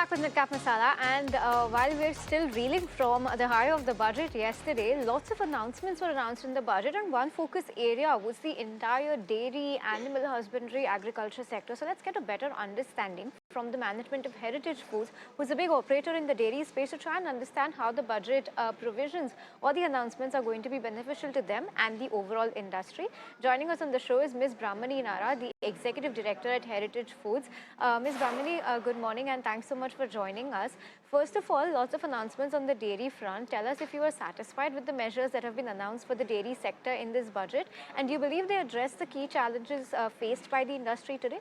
back with Midcap Masala, and while we're still reeling from the high of the budget yesterday, lots of announcements were announced in the budget, and one focus area was the entire dairy, animal husbandry, agriculture sector. So let's get a better understanding from the management of Heritage Foods, who's a big operator in the dairy space, to try and understand how the budget provisions or the announcements are going to be beneficial to them and the overall industry. Joining us on the show is Ms. Brahmani Nara, the Executive Director at Heritage Foods. Ms. Brahmani, good morning and thanks so much for joining us. First of all, lots of announcements on the dairy front. Tell us if you are satisfied with the measures that have been announced for the dairy sector in this budget, and do you believe they address the key challenges faced by the industry today?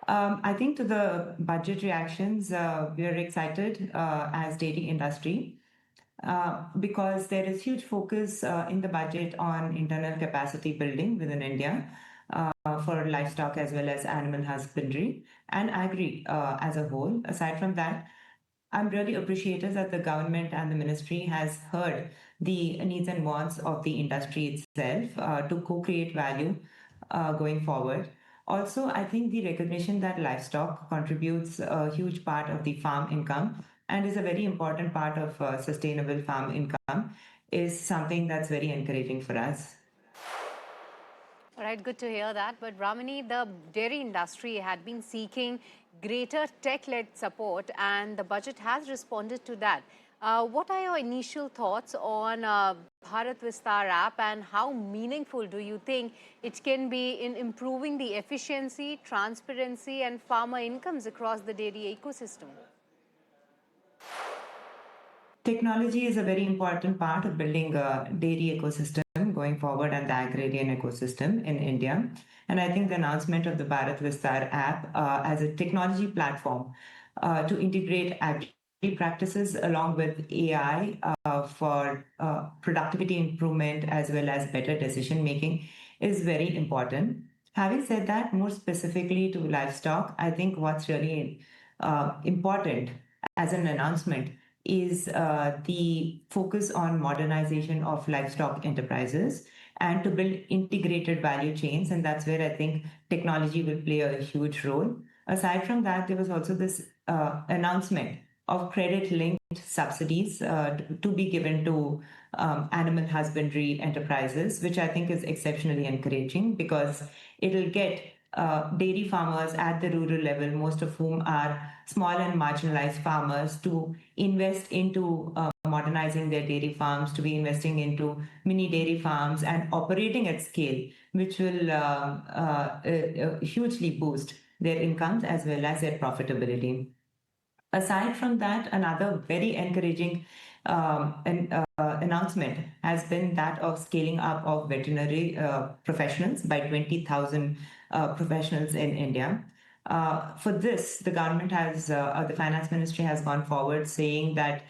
I think to the budget reactions, we are excited as dairy industry because there is huge focus in the budget on internal capacity building within India for livestock as well as animal husbandry and agri as a whole. Aside from that, I'm really appreciative that the government and the ministry has heard the needs and wants of the industry itself to co-create value going forward. Also, I think the recognition that livestock contributes a huge part of the farm income and is a very important part of sustainable farm income is something that's very encouraging for us. All right, good to hear that. But Brahmani, the dairy industry had been seeking greater tech-led support, and the budget has responded to that. What are your initial thoughts on Bharat Vistar app, and how meaningful do you think it can be in improving the efficiency, transparency, and farmer incomes across the dairy ecosystem? Technology is a very important part of building a dairy ecosystem going forward and the agrarian ecosystem in India. And I think the announcement of the Bharat Vistar app as a technology platform to integrate agri practices along with AI for productivity improvement as well as better decision making is very important. Having said that, more specifically to livestock, I think what's really important as an announcement is the focus on modernization of livestock enterprises and to build integrated value chains. And that's where I think technology will play a huge role. Aside from that, there was also this announcement of credit-linked subsidies to be given to animal husbandry enterprises, which I think is exceptionally encouraging because it'll get dairy farmers at the rural level, most of whom are small and marginalized farmers, to invest into modernizing their dairy farms, to be investing into mini dairy farms and operating at scale, which will hugely boost their incomes as well as their profitability. Aside from that, another very encouraging announcement has been that of scaling up of veterinary professionals by 20,000 professionals in India. For this, the government has, the finance ministry has gone forward saying that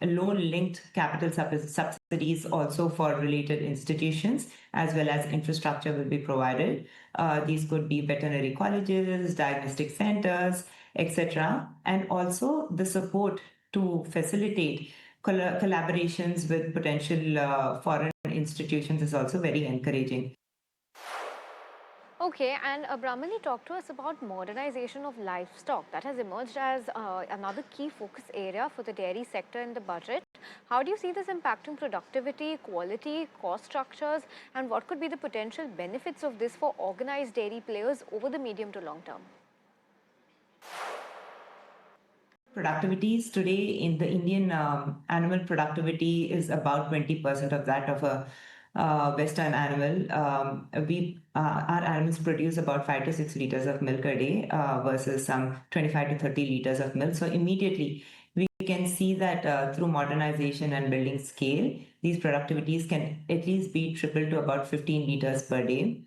loan-linked capital subsidies also for related institutions as well as infrastructure will be provided. These could be veterinary colleges, diagnostic centers, etc. And also the support to facilitate collaborations with potential foreign institutions is also very encouraging. Okay, and Brahmani, talk to us about modernization of livestock. That has emerged as another key focus area for the dairy sector in the budget. How do you see this impacting productivity, quality, cost structures, and what could be the potential benefits of this for organized dairy players over the medium to long term? Productivities today in the Indian animal productivity is about 20% of that of a Western animal. Our animals produce about 5 to 6 liters of milk a day versus some 25 to 30 liters of milk. So immediately we can see that through modernization and building scale, these productivities can at least be tripled to about 15 liters per day.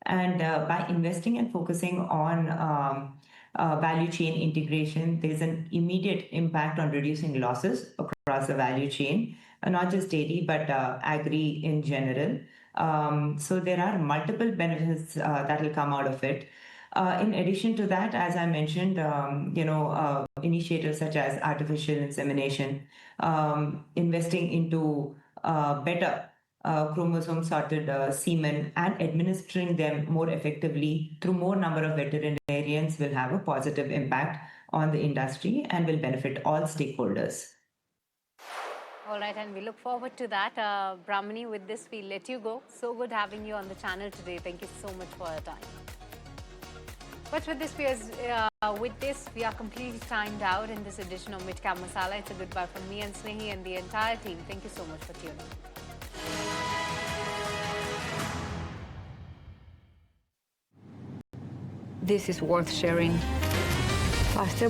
And by investing and focusing on value chain integration, there's an immediate impact on reducing losses across the value chain, not just dairy, but agri in general. So there are multiple benefits that will come out of it. In addition to that, as I mentioned, initiatives such as artificial insemination, investing into better chromosome sorted semen and administering them more effectively through more number of veterinarians will have a positive impact on the industry and will benefit all stakeholders. All right, and we look forward to that. Brahmani, with this, we let you go. So good having you on the channel today. Thank you so much for your time. But with this, we are completely timed out in this edition of Mid-Cap Masala. It's a goodbye from me and Snehi and the entire team. Thank you so much for tuning in. This is worth sharing. Faster